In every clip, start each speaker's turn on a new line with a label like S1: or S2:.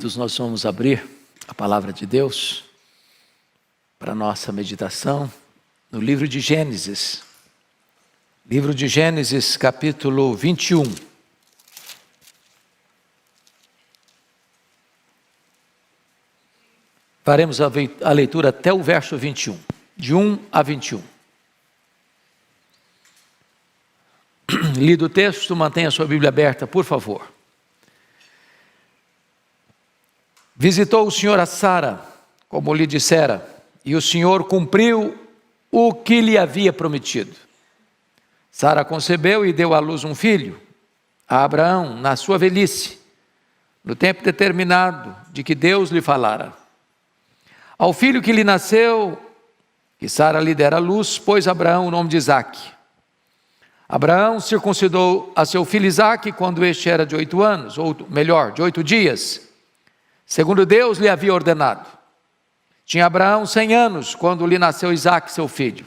S1: Queridos, nós vamos abrir a palavra de Deus para a nossa meditação no livro de Gênesis. Livro de Gênesis, capítulo 21. Faremos a leitura até o verso 21, de 1 a 21. Lido o texto, mantenha a sua Bíblia aberta, por favor. Visitou o Senhor a Sara, como lhe dissera, e o Senhor cumpriu o que lhe havia prometido. Sara concebeu e deu à luz um filho, a Abraão, na sua velhice, no tempo determinado de que Deus lhe falara. Ao filho que lhe nasceu, que Sara lhe dera à luz, pôs Abraão o nome de Isaque. Abraão circuncidou a seu filho Isaque quando este era de 8 anos, ou melhor, de 8 dias, segundo Deus lhe havia ordenado. Tinha Abraão 100 anos quando lhe nasceu Isaque, seu filho.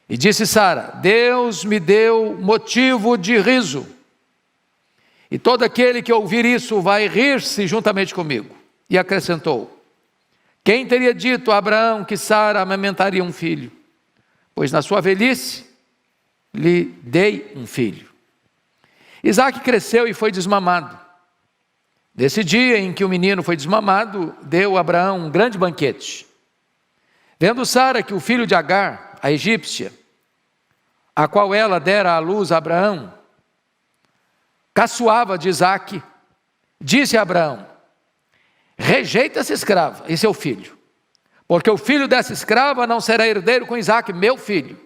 S1: E disse Sara: Deus me deu motivo de riso, e todo aquele que ouvir isso vai rir-se juntamente comigo. E acrescentou: quem teria dito a Abraão que Sara amamentaria um filho? Pois na sua velhice lhe dei um filho. Isaque cresceu e foi desmamado. Nesse dia em que o menino foi desmamado, deu a Abraão um grande banquete. Vendo Sara que o filho de Agar, a egípcia, a qual ela dera à luz a Abraão, caçoava de Isaque, disse a Abraão: rejeita essa escrava e seu filho, porque o filho dessa escrava não será herdeiro com Isaque, meu filho.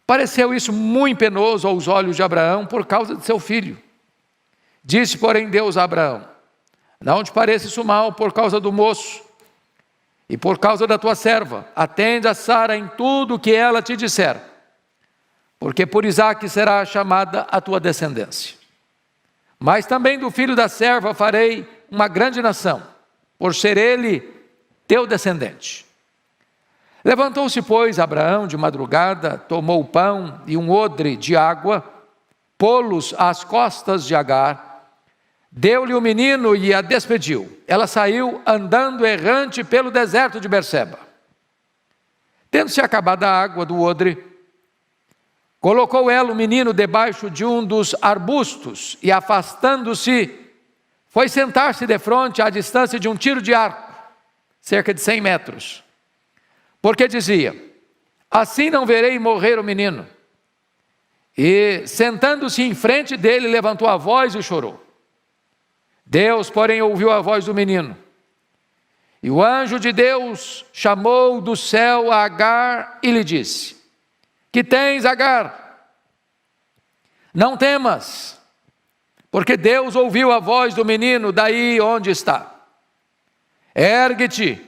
S1: Pareceu isso muito penoso aos olhos de Abraão por causa de seu filho. Disse, porém, Deus a Abraão: não te pareça isso mal por causa do moço e por causa da tua serva. Atende a Sara em tudo o que ela te disser, porque por Isaque será chamada a tua descendência. Mas também do filho da serva farei uma grande nação, por ser ele teu descendente. Levantou-se, pois, Abraão de madrugada, tomou o pão e um odre de água, pô-los às costas de Agar, deu-lhe o menino e a despediu. Ela saiu andando errante pelo deserto de Berseba. Tendo-se acabado a água do odre, colocou ela o menino debaixo de um dos arbustos e, afastando-se, foi sentar-se defronte à distância de um tiro de arco, cerca de 100 metros. Porque dizia: assim não verei morrer o menino. E, sentando-se em frente dele, levantou a voz e chorou. Deus, porém, ouviu a voz do menino. E o anjo de Deus chamou do céu a Agar e lhe disse: que tens, Agar? Não temas, porque Deus ouviu a voz do menino daí onde está. Ergue-te,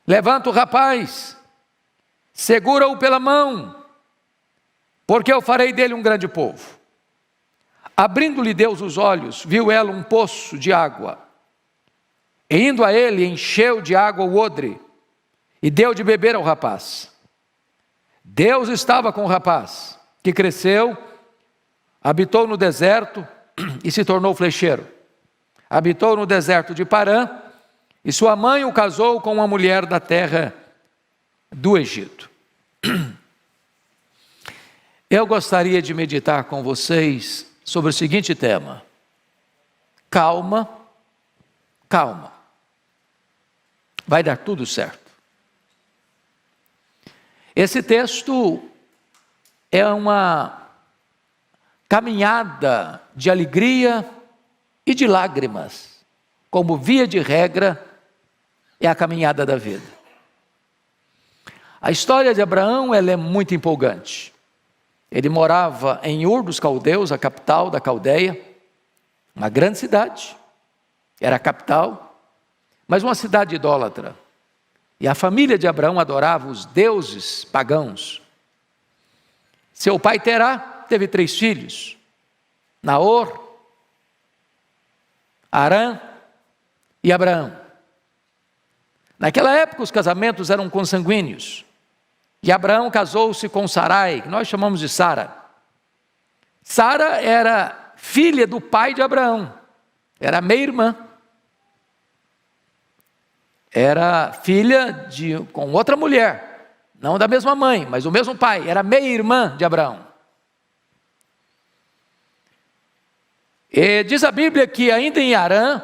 S1: levanta o rapaz, segura-o pela mão, porque eu farei dele um grande povo. Abrindo-lhe Deus os olhos, viu ela um poço de água. E indo a ele, encheu de água o odre e deu de beber ao rapaz. Deus estava com o rapaz, que cresceu, habitou no deserto e se tornou flecheiro. Habitou no deserto de Parã, e sua mãe o casou com uma mulher da terra do Egito. Eu gostaria de meditar com vocês sobre o seguinte tema: calma, calma, vai dar tudo certo. Esse texto é uma caminhada de alegria e de lágrimas, como via de regra é a caminhada da vida. A história de Abraão, ela é muito empolgante. Ele morava em Ur dos Caldeus, a capital da Caldeia, uma grande cidade, era a capital, mas uma cidade idólatra. E a família de Abraão adorava os deuses pagãos. Seu pai Terá teve 3 filhos, Naor, Harã e Abraão. Naquela época os casamentos eram consanguíneos. E Abraão casou-se com Sarai, que nós chamamos de Sara. Sara era filha do pai de Abraão, era meia-irmã. Era filha com outra mulher, não da mesma mãe, mas do mesmo pai. Era meia-irmã de Abraão. E diz a Bíblia que ainda em Harã,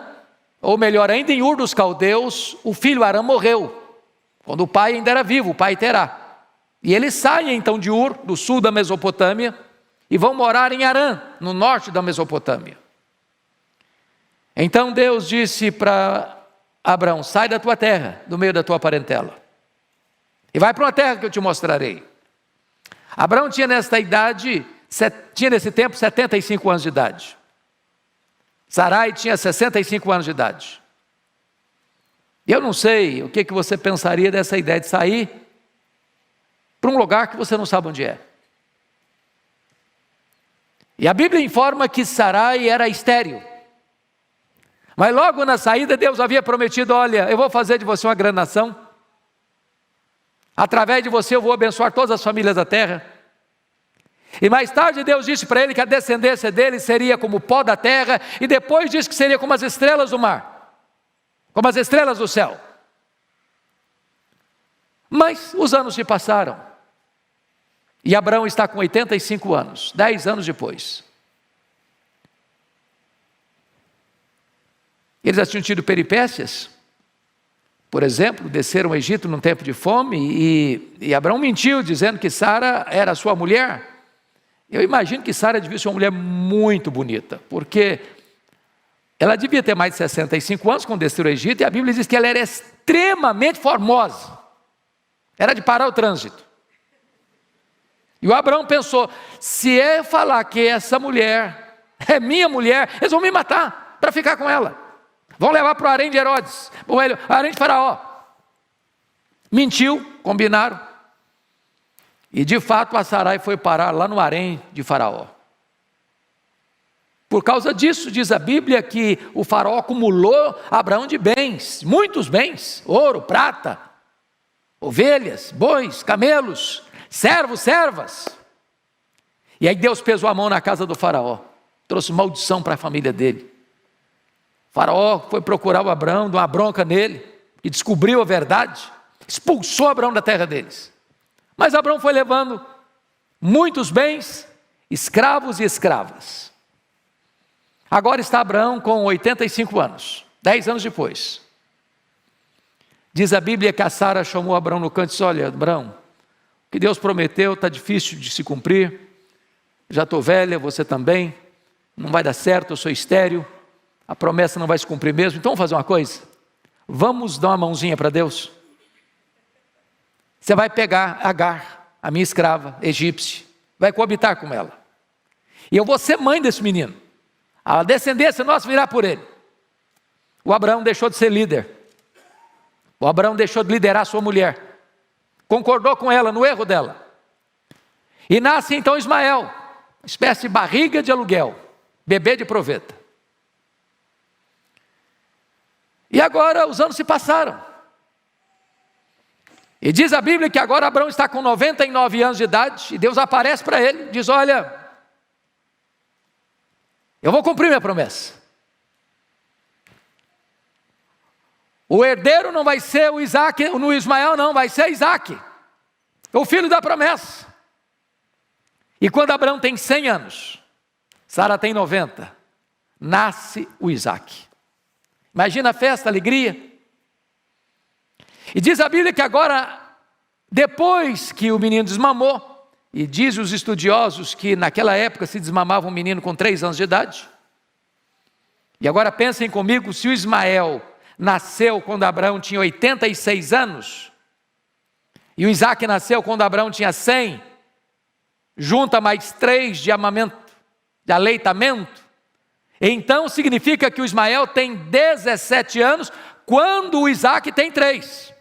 S1: ou melhor, ainda em Ur dos Caldeus, o filho Harã morreu, quando o pai ainda era vivo, o pai Terá. E eles saem então de Ur, do sul da Mesopotâmia, e vão morar em Harã, no norte da Mesopotâmia. Então Deus disse para Abraão: sai da tua terra, do meio da tua parentela, e vai para uma terra que eu te mostrarei. Abraão tinha nesse tempo 75 anos de idade. Sarai tinha 65 anos de idade. E eu não sei o que você pensaria dessa ideia de sair para um lugar que você não sabe onde é. E a Bíblia informa que Sarai era estéril. Mas logo na saída Deus havia prometido: olha, eu vou fazer de você uma grande nação. Através de você eu vou abençoar todas as famílias da terra. E mais tarde Deus disse para ele que a descendência dele seria como o pó da terra. E depois disse que seria como as estrelas do mar, como as estrelas do céu. Mas os anos se passaram. E Abraão está com 85 anos, 10 anos depois. Eles já tinham tido peripécias. Por exemplo, desceram ao Egito num tempo de fome e Abraão mentiu dizendo que Sara era sua mulher. Eu imagino que Sara devia ser uma mulher muito bonita, porque ela devia ter mais de 65 anos quando desceu ao Egito, e a Bíblia diz que ela era extremamente formosa. Era de parar o trânsito. E o Abraão pensou: se eu falar que essa mulher é minha mulher, eles vão me matar para ficar com ela. Vão levar para o harém de Herodes, o harém de Faraó. Mentiu, combinaram. E de fato a Sarai foi parar lá no harém de Faraó. Por causa disso, diz a Bíblia que o Faraó acumulou Abraão de bens, muitos bens: ouro, prata, ovelhas, bois, camelos, servos, servas. E aí Deus pesou a mão na casa do Faraó, trouxe maldição para a família dele. O Faraó foi procurar o Abraão, deu uma bronca nele, e descobriu a verdade, expulsou Abraão da terra deles. Mas Abraão foi levando muitos bens, escravos e escravas. Agora está Abraão com 85 anos, 10 anos depois. Diz a Bíblia que a Sara chamou Abraão no canto e disse: olha, Abraão, o que Deus prometeu está difícil de se cumprir. Já estou velha, você também, não vai dar certo, eu sou estéril, a promessa não vai se cumprir mesmo. Então vamos fazer uma coisa, vamos dar uma mãozinha para Deus. Você vai pegar Agar, a minha escrava egípcia, vai coabitar com ela, e eu vou ser mãe desse menino, a descendência nossa virá por ele. O Abraão deixou de ser líder, o Abraão deixou de liderar sua mulher, concordou com ela no erro dela, e nasce então Ismael, uma espécie de barriga de aluguel, bebê de proveta. E agora os anos se passaram, e diz a Bíblia que agora Abraão está com 99 anos de idade, e Deus aparece para ele, diz: olha, eu vou cumprir minha promessa. O herdeiro não vai ser o Isaac, no Ismael não, vai ser Isaac, o filho da promessa. E quando Abraão tem 100 anos, Sara tem 90, nasce o Isaac. Imagina a festa, a alegria. E diz a Bíblia que agora, depois que o menino desmamou, e diz os estudiosos que naquela época se desmamava um menino com 3 anos de idade. E agora pensem comigo, se o Ismael nasceu quando Abraão tinha 86 anos, e o Isaac nasceu quando Abraão tinha 100, junta mais 3 de aleitamento, então significa que o Ismael tem 17 anos, quando o Isaac tem 3.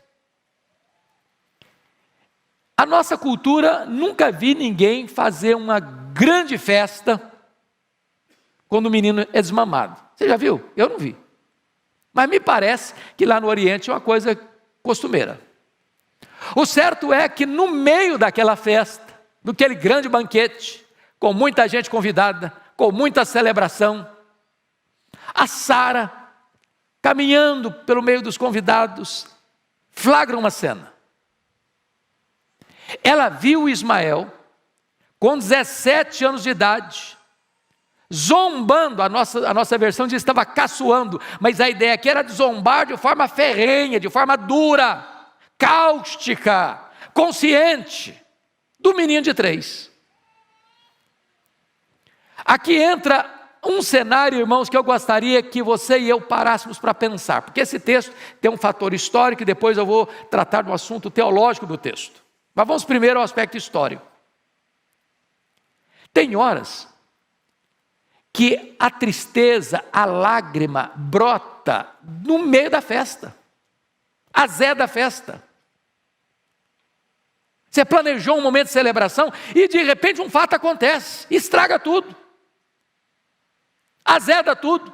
S1: A nossa cultura, nunca vi ninguém fazer uma grande festa quando o menino é desmamado. Você já viu? Eu não vi. Mas me parece que lá no Oriente é uma coisa costumeira. O certo é que no meio daquela festa, daquele grande banquete, com muita gente convidada, com muita celebração, A Sara, caminhando pelo meio dos convidados, flagra uma cena. Ela viu Ismael, com 17 anos de idade, zombando, a nossa versão diz que estava caçoando, mas a ideia aqui era de zombar de forma ferrenha, de forma dura, cáustica, consciente, do menino de 3. Aqui entra um cenário, irmãos, que eu gostaria que você e eu parássemos para pensar, porque esse texto tem um fator histórico e depois eu vou tratar do assunto teológico do texto. Mas vamos primeiro ao aspecto histórico. Tem horas que a tristeza, a lágrima brota no meio da festa, azé da festa. Você planejou um momento de celebração e de repente um fato acontece, estraga tudo, azeda tudo.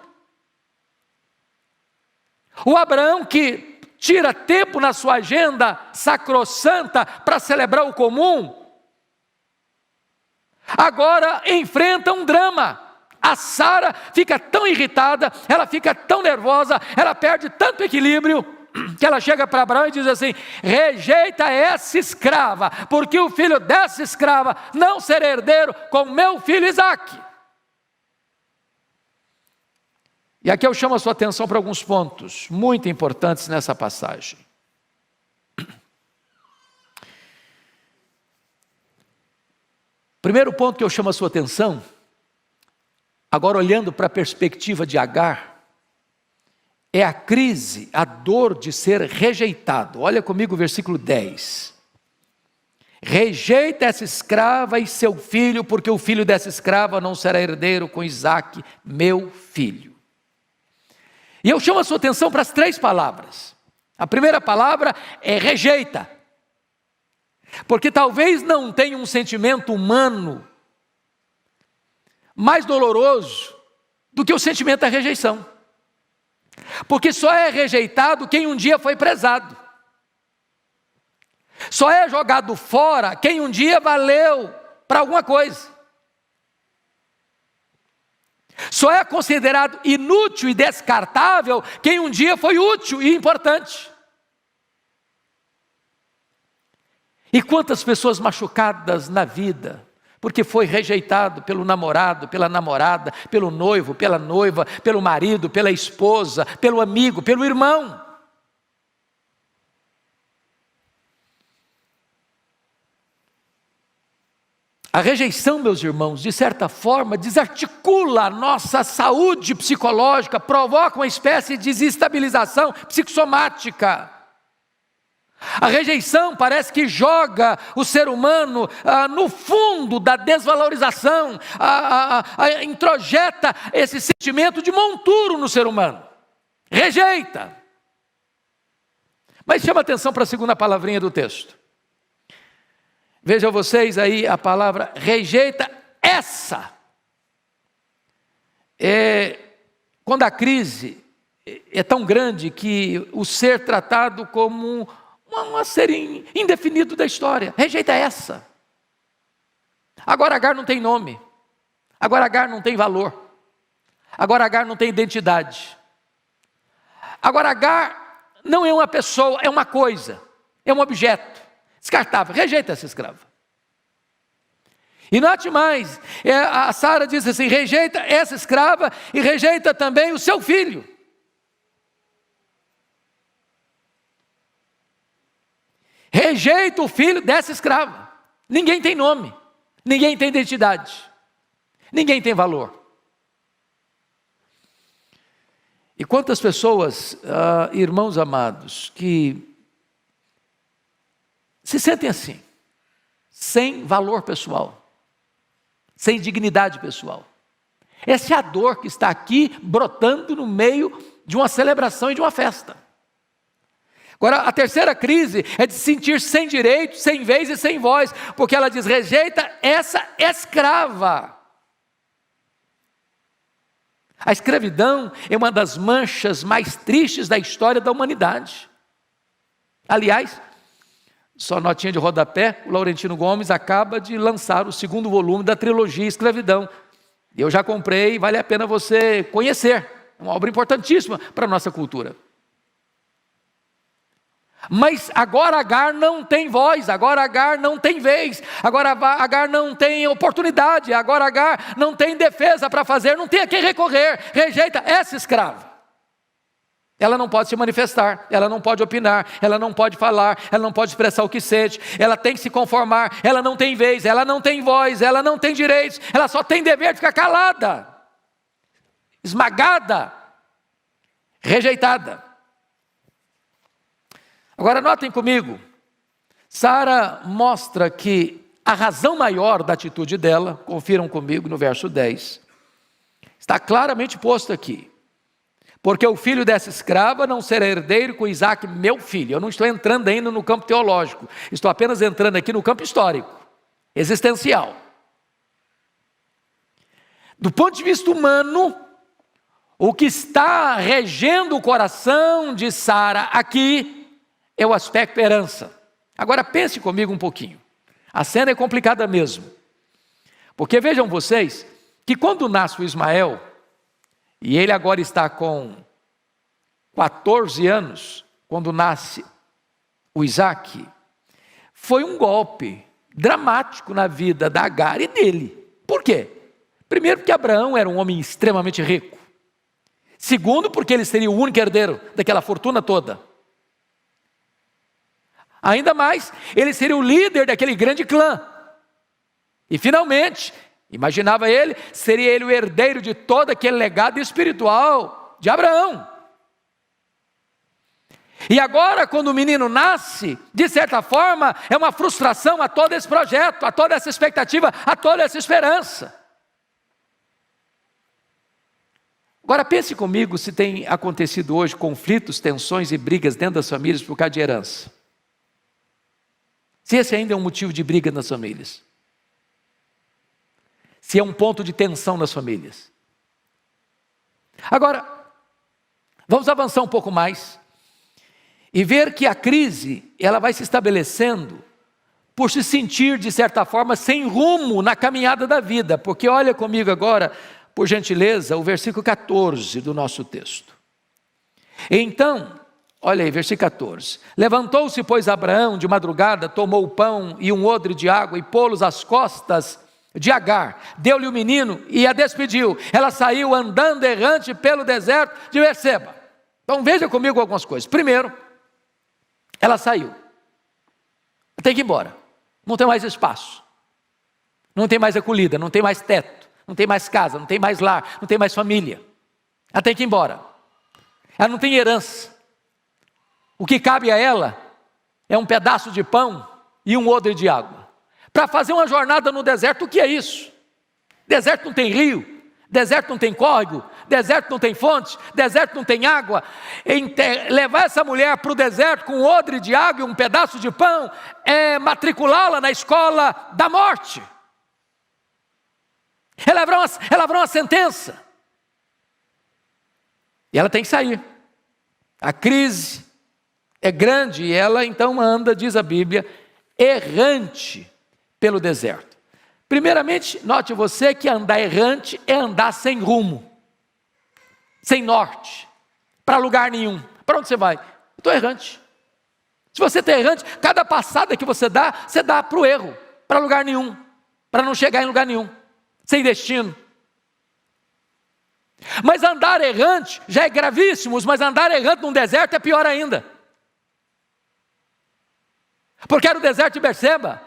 S1: O Abraão que tira tempo na sua agenda sacrossanta para celebrar o comum, agora enfrenta um drama. A Sara fica tão irritada, ela fica tão nervosa, ela perde tanto equilíbrio, que ela chega para Abraão e diz assim: rejeita essa escrava, porque o filho dessa escrava não será herdeiro com meu filho Isaque. E aqui eu chamo a sua atenção para alguns pontos muito importantes nessa passagem. Primeiro ponto que eu chamo a sua atenção, agora olhando para a perspectiva de Agar, é a crise, a dor de ser rejeitado. Olha comigo o versículo 10. Rejeita essa escrava e seu filho, porque o filho dessa escrava não será herdeiro com Isaque, meu filho. E eu chamo a sua atenção para as 3 palavras. A primeira palavra é rejeita. Porque talvez não tenha um sentimento humano mais doloroso do que o sentimento da rejeição. Porque só é rejeitado quem um dia foi prezado. Só é jogado fora quem um dia valeu para alguma coisa. Só é considerado inútil e descartável quem um dia foi útil e importante. E quantas pessoas machucadas na vida, porque foi rejeitado pelo namorado, pela namorada, pelo noivo, pela noiva, pelo marido, pela esposa, pelo amigo, pelo irmão. A rejeição, meus irmãos, de certa forma, desarticula a nossa saúde psicológica, provoca uma espécie de desestabilização psicossomática. A rejeição parece que joga o ser humano no fundo da desvalorização, introjeta esse sentimento de monturo no ser humano. Rejeita. Mas chama atenção para a segunda palavrinha do texto. Vejam vocês aí a palavra rejeita essa. Quando a crise é tão grande que o ser tratado como um ser indefinido da história, rejeita essa. Agora Agar não tem nome, agora Agar não tem valor, agora Agar não tem identidade, agora Agar não é uma pessoa, é uma coisa, é um objeto, descartável. Rejeita essa escrava. E note mais, a Sara diz assim: rejeita essa escrava e rejeita também o seu filho. Rejeita o filho dessa escrava. Ninguém tem nome, ninguém tem identidade, ninguém tem valor. E quantas pessoas, irmãos amados, que se sentem assim, sem valor pessoal, sem dignidade pessoal. Essa é a dor que está aqui brotando no meio de uma celebração e de uma festa. Agora, a terceira crise é de se sentir sem direito, sem vez e sem voz, porque ela diz: rejeita essa escrava. A escravidão é uma das manchas mais tristes da história da humanidade. Aliás, só notinha de rodapé, o Laurentino Gomes acaba de lançar o 2º volume da trilogia Escravidão. Eu já comprei, vale a pena você conhecer. uma obra importantíssima para a nossa cultura. Mas agora Agar não tem voz, agora Agar não tem vez, agora Agar não tem oportunidade, agora Agar não tem defesa para fazer, não tem a quem recorrer, rejeita essa escrava. Ela não pode se manifestar, ela não pode opinar, ela não pode falar, ela não pode expressar o que sente, ela tem que se conformar, ela não tem vez, ela não tem voz, ela não tem direitos, ela só tem dever de ficar calada, esmagada, rejeitada. Agora notem comigo, Sara mostra que a razão maior da atitude dela, confiram comigo no verso 10, está claramente posto aqui. Porque o filho dessa escrava não será herdeiro com Isaque, meu filho. Eu não estou entrando ainda no campo teológico, estou apenas entrando aqui no campo histórico, existencial. Do ponto de vista humano, o que está regendo o coração de Sara aqui é o aspecto herança. Agora pense comigo um pouquinho. A cena é complicada mesmo. Porque vejam vocês, que quando nasce o Ismael, e ele agora está com 14 anos, quando nasce o Isaque, foi um golpe dramático na vida da Agar e dele. Por quê? Primeiro, porque Abraão era um homem extremamente rico. Segundo, porque ele seria o único herdeiro daquela fortuna toda. Ainda mais, ele seria o líder daquele grande clã. E finalmente, imaginava ele, seria ele o herdeiro de todo aquele legado espiritual de Abraão. E agora, quando o menino nasce, de certa forma, é uma frustração a todo esse projeto, a toda essa expectativa, a toda essa esperança. Agora pense comigo se tem acontecido hoje conflitos, tensões e brigas dentro das famílias por causa de herança. Se esse ainda é um motivo de briga nas famílias. Se é um ponto de tensão nas famílias. Agora, vamos avançar um pouco mais e ver que a crise, ela vai se estabelecendo por se sentir, de certa forma, sem rumo na caminhada da vida. Porque olha comigo agora, por gentileza, o versículo 14 do nosso texto. Então, olha aí, versículo 14. Levantou-se, pois, Abraão de madrugada, tomou o pão e um odre de água e pô-los às costas de Agar. Deu-lhe o menino e a despediu. Ela saiu andando errante pelo deserto de Berseba. Então veja comigo algumas coisas. Primeiro, ela saiu. Tem que ir embora. Não tem mais espaço. Não tem mais acolhida, não tem mais teto, não tem mais casa, não tem mais lar, não tem mais família. Ela tem que ir embora. Ela não tem herança. O que cabe a ela é um pedaço de pão e um odre de água. Para fazer uma jornada no deserto, o que é isso? Deserto não tem rio, deserto não tem córrego, deserto não tem fonte, deserto não tem água. Levar essa mulher para o deserto com um odre de água e um pedaço de pão é matriculá-la na escola da morte. Ela haverá uma sentença. E ela tem que sair. A crise é grande e ela então anda, diz a Bíblia, errante pelo deserto. Primeiramente, note você que andar errante é andar sem rumo, sem norte, para lugar nenhum. Para onde você vai? Estou errante. Se você está errante, cada passada que você dá para o erro, para lugar nenhum, para não chegar em lugar nenhum, sem destino. Mas andar errante já é gravíssimo, mas andar errante num deserto é pior ainda. Porque era o deserto de Berseba.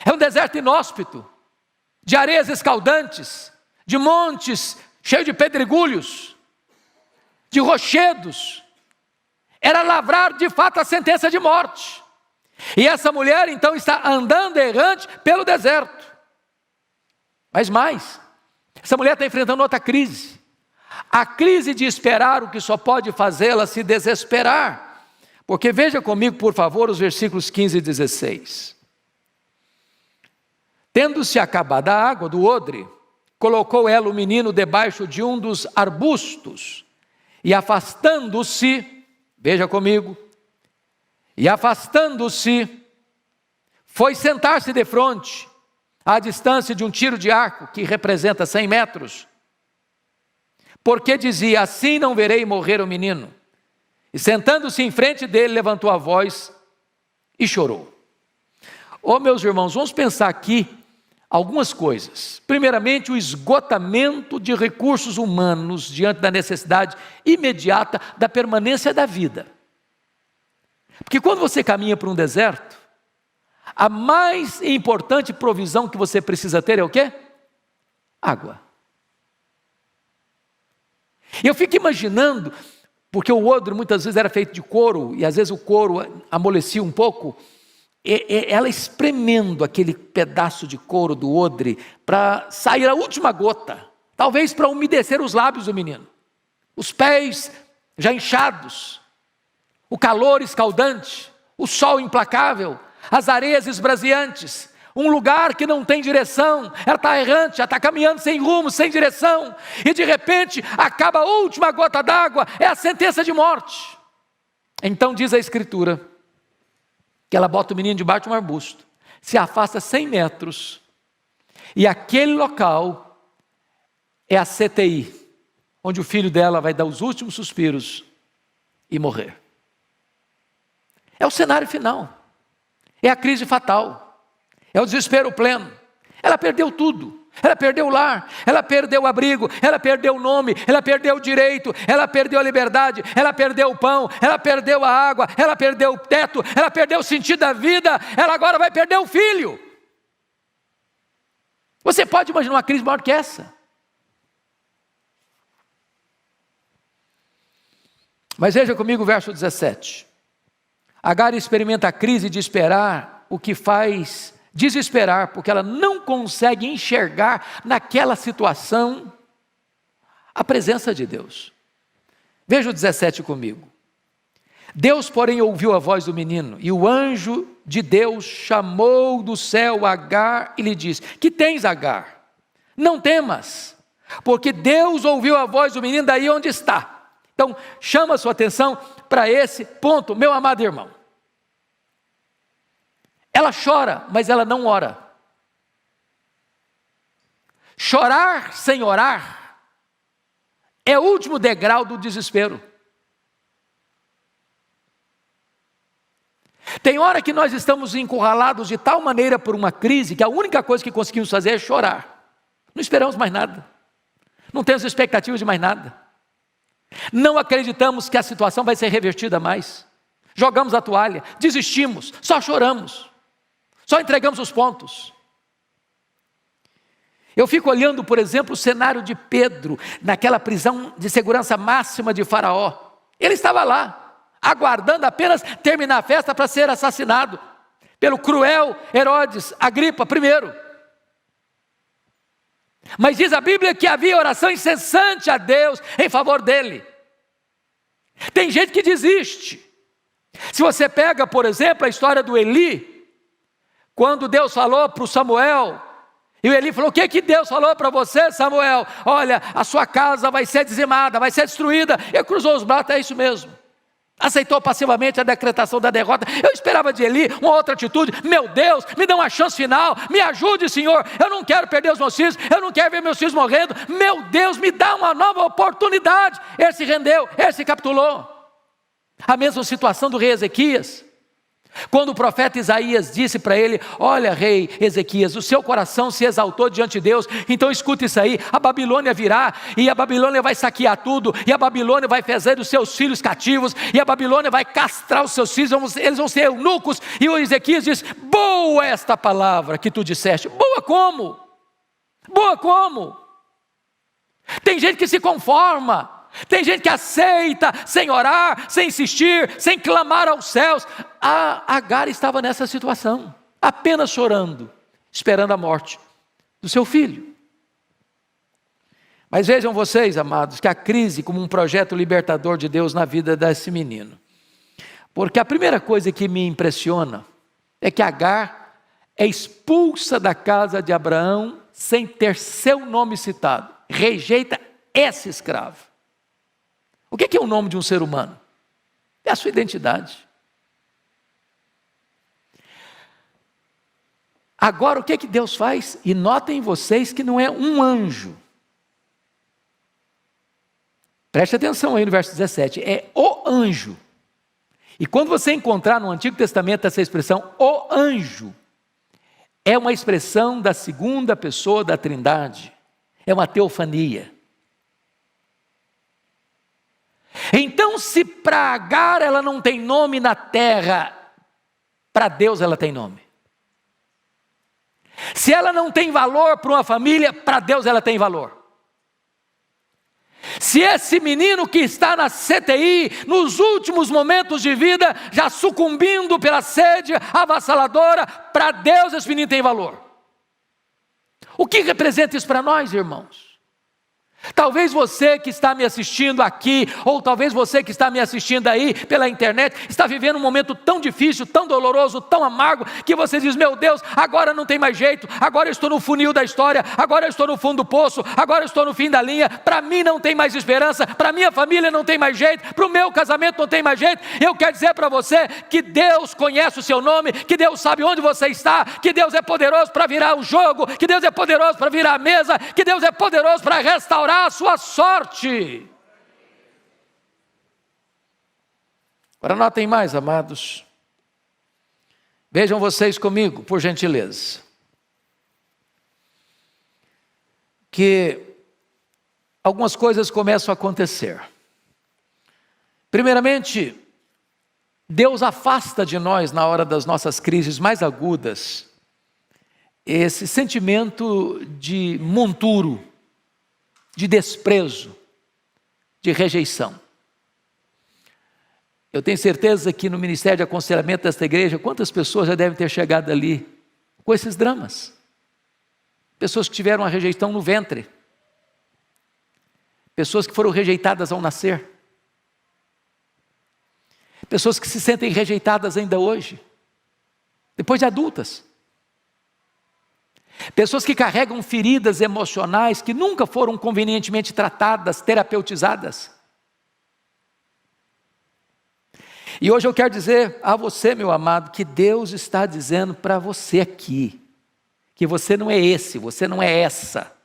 S1: É um deserto inóspito, de areias escaldantes, de montes cheios de pedregulhos, de rochedos. Era lavrar de fato a sentença de morte. E essa mulher então está andando errante pelo deserto. Mas mais, essa mulher está enfrentando outra crise. A crise de esperar o que só pode fazê-la se desesperar. Porque veja comigo, por favor, os versículos 15 e 16. Tendo-se acabado a água do odre, colocou ela o menino debaixo de um dos arbustos, e afastando-se, veja comigo, e afastando-se, foi sentar-se defronte, à distância de um tiro de arco, que representa 100 metros, porque dizia: assim não verei morrer o menino. E sentando-se em frente dele, levantou a voz e chorou. Meus irmãos, vamos pensar aqui algumas coisas. Primeiramente, o esgotamento de recursos humanos diante da necessidade imediata da permanência da vida. Porque quando você caminha por um deserto, a mais importante provisão que você precisa ter é o quê? Água. E eu fico imaginando, porque o odre muitas vezes era feito de couro, e às vezes o couro amolecia um pouco, ela espremendo aquele pedaço de couro do odre para sair a última gota, talvez para umedecer os lábios do menino, os pés já inchados, o calor escaldante, o sol implacável, as areias esbraseantes, um lugar que não tem direção, ela está errante, ela está caminhando sem rumo, sem direção, e de repente acaba a última gota d'água, é a sentença de morte. Então diz a Escritura, que ela bota o menino debaixo de um arbusto, se afasta 100 metros, e aquele local é a CTI, onde o filho dela vai dar os últimos suspiros e morrer. É o cenário final, é a crise fatal, é o desespero pleno. Ela perdeu tudo, ela perdeu o lar, ela perdeu o abrigo, ela perdeu o nome, ela perdeu o direito, ela perdeu a liberdade, ela perdeu o pão, ela perdeu a água, ela perdeu o teto, ela perdeu o sentido da vida, ela agora vai perder o filho. Você pode imaginar uma crise maior que essa? Mas veja comigo o verso 17. Agar experimenta a crise de esperar, o que faz desesperar, porque ela não consegue enxergar naquela situação a presença de Deus. Veja o 17 comigo. Deus, porém, ouviu a voz do menino, e o anjo de Deus chamou do céu Agar e lhe disse: que tens, Agar? Não temas, porque Deus ouviu a voz do menino daí onde está. Então, chama a sua atenção para esse ponto, meu amado irmão. Ela chora, mas ela não ora. Chorar sem orar é o último degrau do desespero. Tem hora que nós estamos encurralados de tal maneira por uma crise que a única coisa que conseguimos fazer é chorar. Não esperamos mais nada. Não temos expectativas de mais nada. Não acreditamos que a situação vai ser revertida mais. Jogamos a toalha, desistimos, só choramos. Só entregamos os pontos. Eu fico olhando, por exemplo, o cenário de Pedro, naquela prisão de segurança máxima de Faraó. Ele estava lá, aguardando apenas terminar a festa para ser assassinado pelo cruel Herodes Agripa I. Mas diz a Bíblia que havia oração incessante a Deus em favor dele. Tem gente que desiste. Se você pega, por exemplo, a história do Eli, quando Deus falou para o Samuel, e o Eli falou: o que Deus falou para você, Samuel? Olha, a sua casa vai ser dizimada, vai ser destruída. Ele cruzou os braços, é isso mesmo. Aceitou passivamente a decretação da derrota. Eu esperava de Eli uma outra atitude. Meu Deus, me dá uma chance final, me ajude, Senhor. Eu não quero perder os meus filhos, eu não quero ver meus filhos morrendo. Meu Deus, me dá uma nova oportunidade. Ele se rendeu, ele se capitulou. A mesma situação do rei Ezequias. Quando o profeta Isaías disse para ele: olha, rei Ezequias, o seu coração se exaltou diante de Deus, então escuta isso aí, a Babilônia virá, e a Babilônia vai saquear tudo, e a Babilônia vai fazer os seus filhos cativos, e a Babilônia vai castrar os seus filhos, eles vão ser eunucos. E o Ezequias diz: boa esta palavra que tu disseste. Boa como? Boa como? Tem gente que se conforma, tem gente que aceita, sem orar, sem insistir, sem clamar aos céus. A Agar estava nessa situação, apenas chorando, esperando a morte do seu filho. Mas vejam vocês, amados, que a crise como um projeto libertador de Deus na vida desse menino. Porque a primeira coisa que me impressiona é que Agar é expulsa da casa de Abraão sem ter seu nome citado. Rejeita esse escravo. O que é o nome de um ser humano? É a sua identidade. Agora, o que é que Deus faz? E notem vocês que não é um anjo. Preste atenção aí no verso 17, é o anjo. E quando você encontrar no Antigo Testamento essa expressão, o anjo, é uma expressão da segunda pessoa da Trindade, é uma teofania. Então, se para Agar ela não tem nome na terra, para Deus ela tem nome. Se ela não tem valor para uma família, para Deus ela tem valor. Se esse menino que está na CTI, nos últimos momentos de vida, já sucumbindo pela sede avassaladora, para Deus esse menino tem valor. O que representa isso para nós, irmãos? Talvez você que está me assistindo aqui, ou talvez você que está me assistindo aí pela internet, está vivendo um momento tão difícil, tão doloroso, tão amargo, que você diz, meu Deus, agora não tem mais jeito, agora eu estou no funil da história, agora eu estou no fundo do poço, agora eu estou no fim da linha, para mim não tem mais esperança, para minha família não tem mais jeito, para o meu casamento não tem mais jeito. Eu quero dizer para você que Deus conhece o seu nome, que Deus sabe onde você está, que Deus é poderoso para virar o jogo, que Deus é poderoso para virar a mesa, que Deus é poderoso para restaurar a sua sorte. Agora notem mais, amados. Vejam vocês comigo, por gentileza. Que algumas coisas começam a acontecer. Primeiramente, Deus afasta de nós, na hora das nossas crises mais agudas, esse sentimento de monturo, de desprezo, de rejeição. Eu tenho certeza que no ministério de aconselhamento desta igreja, quantas pessoas já devem ter chegado ali com esses dramas? Pessoas que tiveram a rejeição no ventre, pessoas que foram rejeitadas ao nascer, pessoas que se sentem rejeitadas ainda hoje, depois de adultas. Pessoas que carregam feridas emocionais que nunca foram convenientemente tratadas, terapeutizadas. E hoje eu quero dizer a você, meu amado, que Deus está dizendo para você aqui, que você não é esse, você não é essa,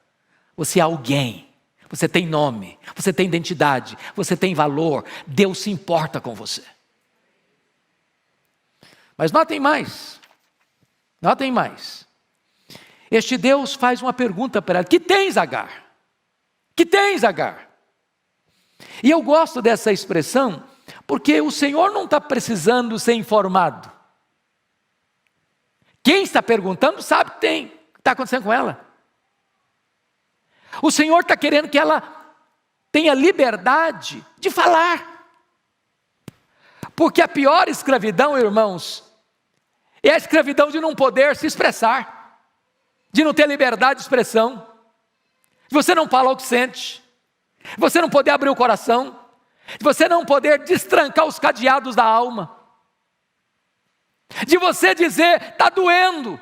S1: você é alguém, você tem nome, você tem identidade, você tem valor, Deus se importa com você. Mas notem mais, notem mais. Este Deus faz uma pergunta para ela: que tens, Agar? Que tens, Agar? E eu gosto dessa expressão, porque o Senhor não está precisando ser informado. Quem está perguntando sabe que tem, o que está acontecendo com ela. O Senhor está querendo que ela tenha liberdade de falar. Porque a pior escravidão, irmãos, é a escravidão de não poder se expressar, de não ter liberdade de expressão, de você não falar o que sente, de você não poder abrir o coração, de você não poder destrancar os cadeados da alma, de você dizer, está doendo,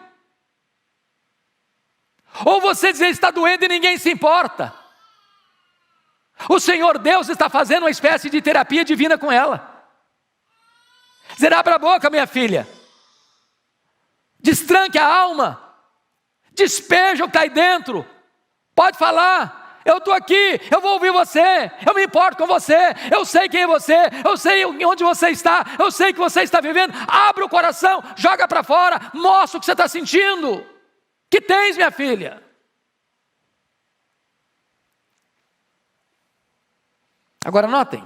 S1: ou você dizer, está doendo e ninguém se importa. O Senhor Deus está fazendo uma espécie de terapia divina com ela. Dizer, abra a boca, minha filha, destranque a alma, despeja o que está aí dentro, pode falar, eu estou aqui, eu vou ouvir você, eu me importo com você, eu sei quem é você, eu sei onde você está, eu sei o que você está vivendo. Abre o coração, joga para fora, mostra o que você está sentindo. Que tens, minha filha? Agora notem,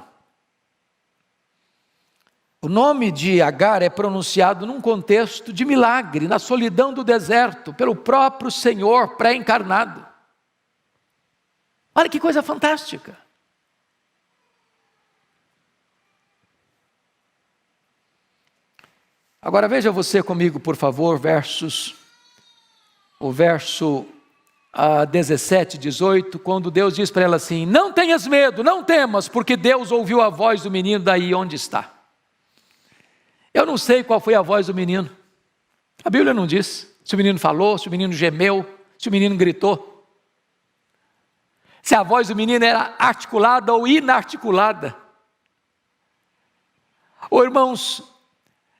S1: o nome de Agar é pronunciado num contexto de milagre, na solidão do deserto, pelo próprio Senhor pré-encarnado. Olha que coisa fantástica. Agora veja você comigo, por favor, o verso 17, 18, quando Deus diz para ela assim: não tenhas medo, não temas, porque Deus ouviu a voz do menino daí onde está. Eu não sei qual foi a voz do menino. A Bíblia não diz se o menino falou, se o menino gemeu, se o menino gritou. Se a voz do menino era articulada ou inarticulada. Ô irmãos,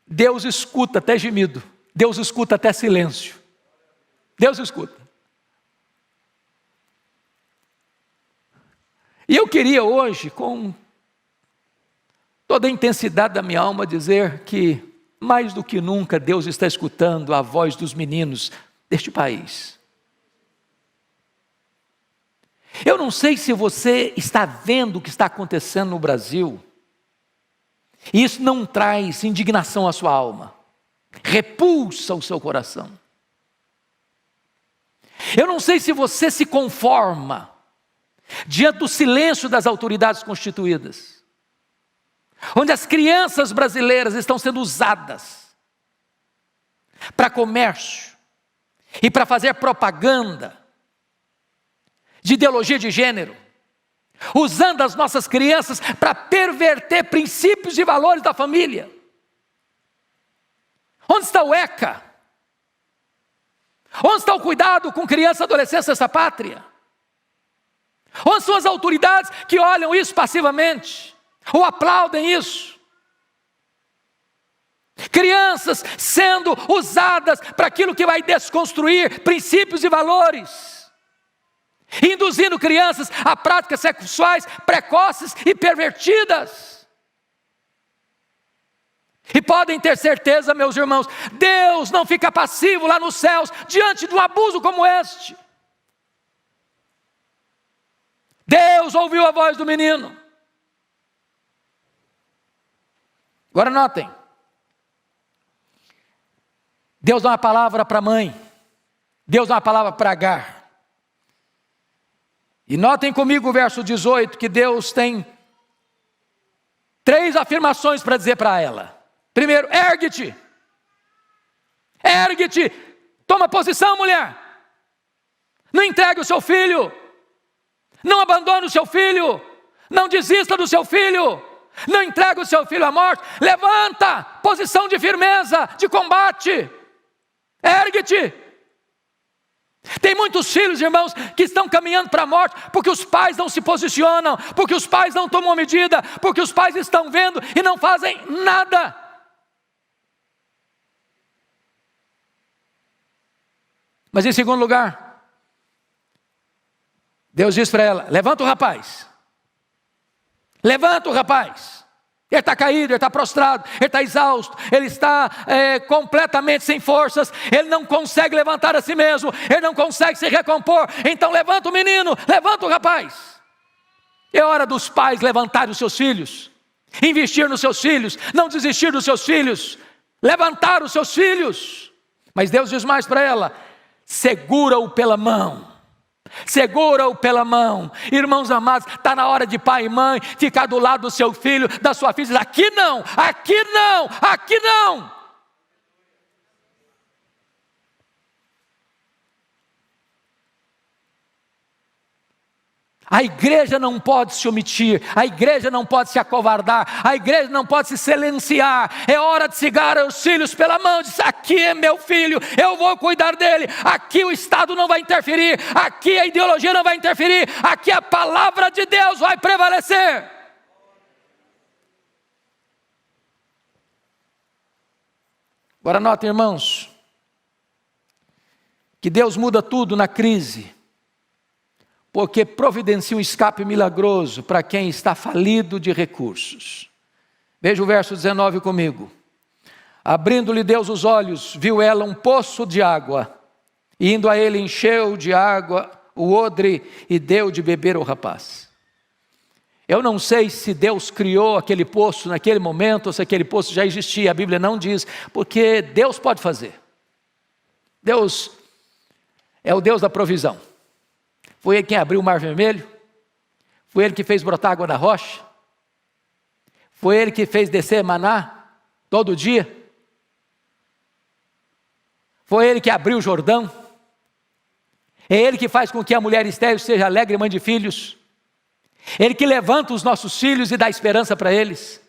S1: Deus escuta até gemido. Deus escuta até silêncio. Deus escuta. E eu queria hoje, com toda a intensidade da minha alma, dizer que, mais do que nunca, Deus está escutando a voz dos meninos deste país. Eu não sei se você está vendo o que está acontecendo no Brasil, e isso não traz indignação à sua alma, repulsa o seu coração. Eu não sei se você se conforma diante do silêncio das autoridades constituídas, onde as crianças brasileiras estão sendo usadas para comércio e para fazer propaganda de ideologia de gênero, usando as nossas crianças para perverter princípios e valores da família. Onde está o ECA? Onde está o cuidado com criança e adolescência dessa pátria? Onde são as autoridades que olham isso passivamente, ou aplaudem isso? Crianças sendo usadas para aquilo que vai desconstruir princípios e valores, induzindo crianças a práticas sexuais precoces e pervertidas. E podem ter certeza, meus irmãos, Deus não fica passivo lá nos céus diante de um abuso como este. Deus ouviu a voz do menino. Agora notem, Deus dá uma palavra para a mãe, Deus dá uma palavra para Agar. E notem comigo o verso 18, que Deus tem 3 afirmações para dizer para ela. Primeiro, ergue-te, ergue-te, toma posição, mulher, não entregue o seu filho, não abandone o seu filho, não desista do seu filho, não entregue o seu filho à morte, levanta, posição de firmeza, de combate, ergue-te. Tem muitos filhos, irmãos, que estão caminhando para a morte, porque os pais não se posicionam, porque os pais não tomam medida, porque os pais estão vendo e não fazem nada. Mas em segundo lugar, Deus diz para ela, levanta o rapaz, levanta o rapaz. Ele está caído, ele está prostrado, ele está exausto, ele está completamente sem forças, ele não consegue levantar a si mesmo, ele não consegue se recompor. Então levanta o menino, levanta o rapaz. É hora dos pais levantarem os seus filhos, investir nos seus filhos, não desistir dos seus filhos, levantar os seus filhos. Mas Deus diz mais para ela, segura-o pela mão. Segura-o pela mão. Irmãos amados, está na hora de pai e mãe ficar do lado do seu filho, da sua filha, dizer, aqui não, aqui não, aqui não. A igreja não pode se omitir, a igreja não pode se acovardar, a igreja não pode se silenciar. É hora de segurar os filhos pela mão, dizer, aqui é meu filho, eu vou cuidar dele, aqui o Estado não vai interferir, aqui a ideologia não vai interferir, aqui a palavra de Deus vai prevalecer. Agora notem, irmãos, que Deus muda tudo na crise, porque providencia um escape milagroso para quem está falido de recursos. Veja o verso 19 comigo. Abrindo-lhe Deus os olhos, viu ela um poço de água, e indo a ele encheu de água o odre e deu de beber ao rapaz. Eu não sei se Deus criou aquele poço naquele momento, ou se aquele poço já existia, a Bíblia não diz, porque Deus pode fazer. Deus é o Deus da provisão. Foi ele quem abriu o mar vermelho, foi ele que fez brotar água da rocha, foi ele que fez descer maná todo dia, foi ele que abriu o Jordão, é ele que faz com que a mulher estéril seja alegre mãe de filhos, ele que levanta os nossos filhos e dá esperança para eles.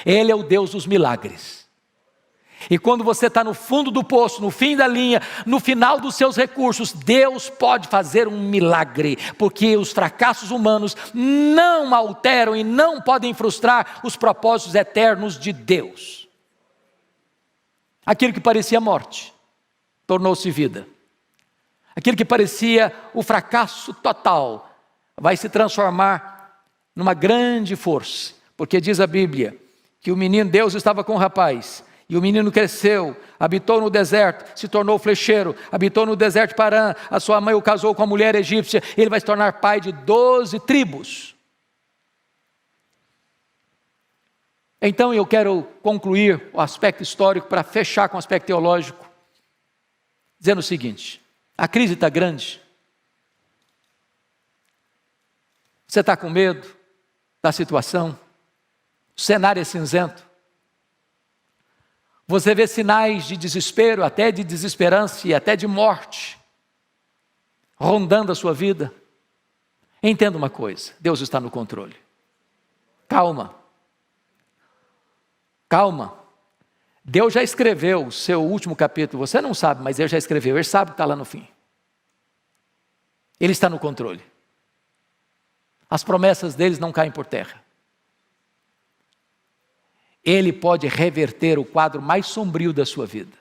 S1: Ele é o Deus dos milagres. E quando você está no fundo do poço, no fim da linha, no final dos seus recursos, Deus pode fazer um milagre, porque os fracassos humanos não alteram e não podem frustrar os propósitos eternos de Deus. Aquilo que parecia morte, tornou-se vida. Aquilo que parecia o fracasso total, vai se transformar numa grande força, porque diz a Bíblia que o menino, Deus estava com o rapaz, e o menino cresceu, habitou no deserto, se tornou flecheiro, habitou no deserto de Parã, a sua mãe o casou com a mulher egípcia, ele vai se tornar pai de 12 tribos. Então eu quero concluir o aspecto histórico para fechar com o aspecto teológico, dizendo o seguinte: a crise está grande, você está com medo da situação, o cenário é cinzento, você vê sinais de desespero, até de desesperança e até de morte, rondando a sua vida. Entenda uma coisa, Deus está no controle. Calma. Deus já escreveu o seu último capítulo, você não sabe, mas Deus já escreveu, Ele sabe que está lá no fim. Ele está no controle. As promessas deles não caem por terra. Ele pode reverter o quadro mais sombrio da sua vida.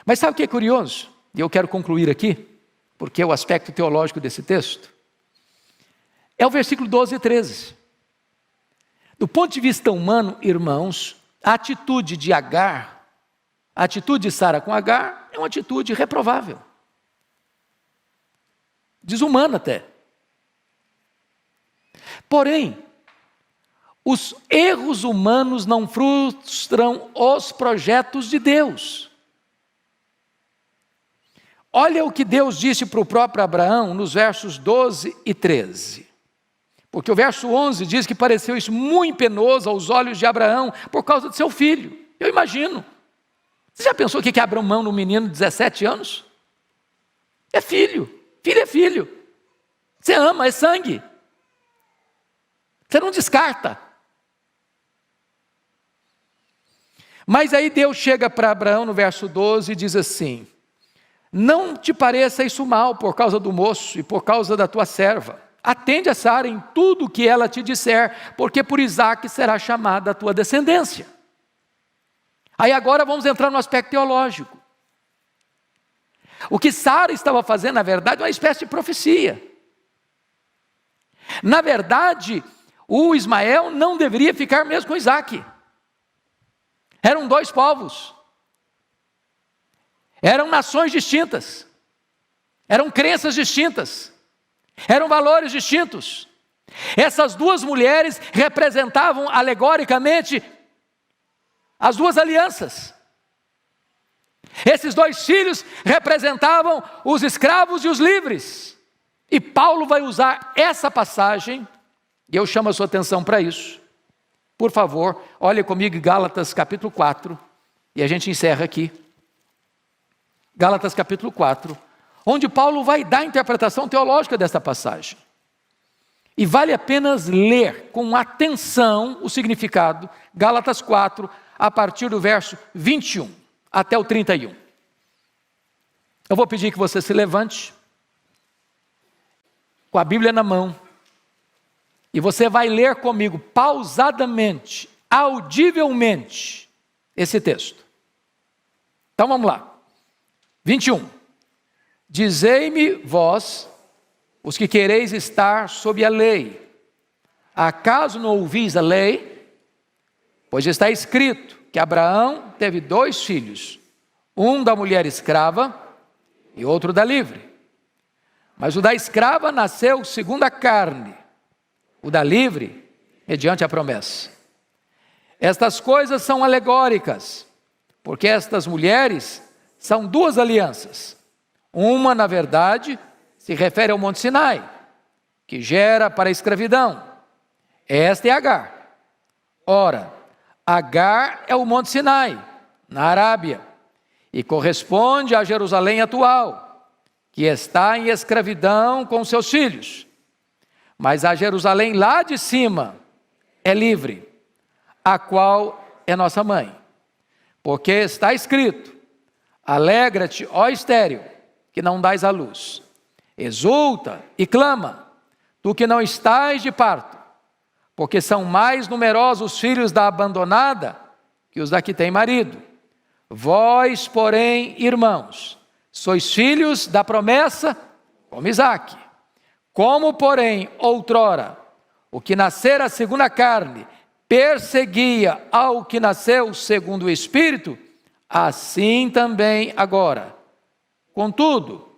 S1: Mas sabe o que é curioso? E eu quero concluir aqui, porque é o aspecto teológico desse texto. É o versículo 12 e 13. Do ponto de vista humano, irmãos, a atitude de Agar, a atitude de Sara com Agar, é uma atitude reprovável. Desumana até. Porém, os erros humanos não frustram os projetos de Deus. Olha o que Deus disse para o próprio Abraão nos versos 12 e 13. Porque o verso 11 diz que pareceu isso muito penoso aos olhos de Abraão por causa de seu filho. Eu imagino. Você já pensou o que é abrir mão num menino de 17 anos? É filho. Filho é filho. Você ama, é sangue. Você não descarta. Mas aí Deus chega para Abraão no verso 12 e diz assim: não te pareça isso mal por causa do moço e por causa da tua serva. Atende a Sara em tudo o que ela te disser, porque por Isaque será chamada a tua descendência. Aí agora vamos entrar no aspecto teológico. O que Sara estava fazendo, na verdade, é uma espécie de profecia. Na verdade, o Ismael não deveria ficar mesmo com Isaque. Eram dois povos. Eram nações distintas. Eram crenças distintas. Eram valores distintos. Essas duas mulheres representavam alegoricamente as duas alianças. Esses dois filhos representavam os escravos e os livres. E Paulo vai usar essa passagem, e eu chamo a sua atenção para isso. Por favor, olhe comigo em Gálatas capítulo 4, e a gente encerra aqui. Gálatas capítulo 4, onde Paulo vai dar a interpretação teológica desta passagem. E vale a pena ler com atenção o significado, Gálatas 4, a partir do verso 21 até o 31. Eu vou pedir que você se levante, com a Bíblia na mão, e você vai ler comigo pausadamente, audivelmente, esse texto. Então vamos lá. 21. Dizei-me vós, os que quereis estar sob a lei, acaso não ouvis a lei? Pois está escrito que Abraão teve 2 filhos, um da mulher escrava e outro da livre. Mas o da escrava nasceu segundo a carne, o da livre, mediante a promessa. Estas coisas são alegóricas, porque estas mulheres são 2 alianças. Uma, na verdade, se refere ao Monte Sinai, que gera para a escravidão. Esta é Agar. Ora, Agar é o Monte Sinai, na Arábia, e corresponde a Jerusalém atual, que está em escravidão com seus filhos. Mas a Jerusalém lá de cima é livre, a qual é nossa mãe. Porque está escrito: alegra-te, ó estéril, que não dás à luz. Exulta e clama, tu que não estás de parto, porque são mais numerosos os filhos da abandonada que os da que tem marido. Vós, porém, irmãos, sois filhos da promessa, como Isaque. Como, porém, outrora, o que nascera segundo a carne perseguia ao que nasceu segundo o Espírito, assim também agora. Contudo,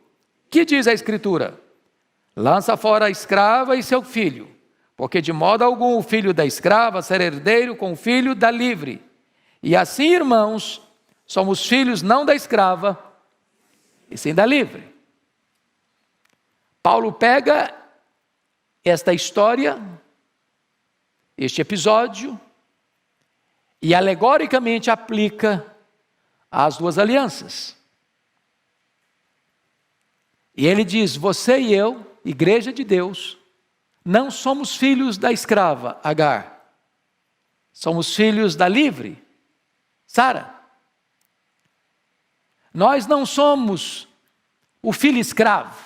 S1: que diz a Escritura? Lança fora a escrava e seu filho, porque de modo algum o filho da escrava será herdeiro com o filho da livre. E assim, irmãos, somos filhos não da escrava, e sim da livre. Paulo pega esta história, este episódio, e alegoricamente aplica às duas alianças. E ele diz: você e eu, igreja de Deus, não somos filhos da escrava, Agar. Somos filhos da livre, Sara. Nós não somos o filho escravo,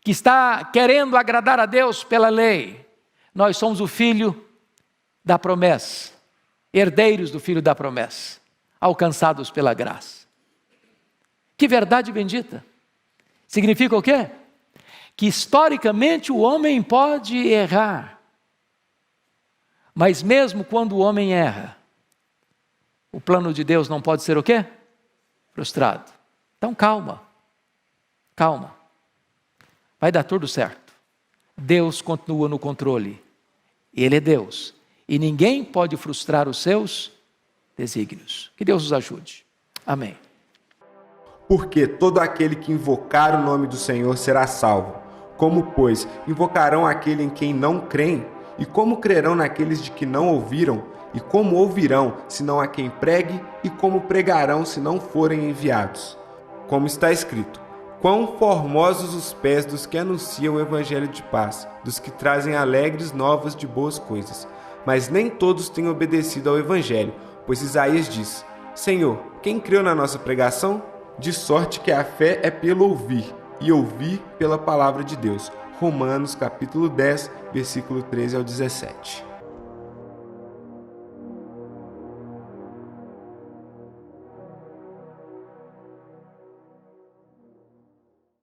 S1: que está querendo agradar a Deus pela lei. Nós somos o filho da promessa, herdeiros do filho da promessa, alcançados pela graça. Que verdade bendita! Significa o quê? Que historicamente o homem pode errar, mas mesmo quando o homem erra, o plano de Deus não pode ser o quê? Frustrado. Então calma, calma, vai dar tudo certo. Deus continua no controle, Ele é Deus, e ninguém pode frustrar os seus desígnios. Que Deus nos ajude. Amém.
S2: Porque todo aquele que invocar o nome do Senhor será salvo. Como, pois, invocarão aquele em quem não creem? E como crerão naqueles de que não ouviram? E como ouvirão, senão a quem pregue? E como pregarão, se não forem enviados? Como está escrito: quão formosos os pés dos que anunciam o evangelho de paz, dos que trazem alegres novas de boas coisas. Mas nem todos têm obedecido ao evangelho, pois Isaías diz: Senhor, quem creu na nossa pregação? De sorte que a fé é pelo ouvir, e ouvir pela palavra de Deus. Romanos capítulo 10, versículo 13 ao 17.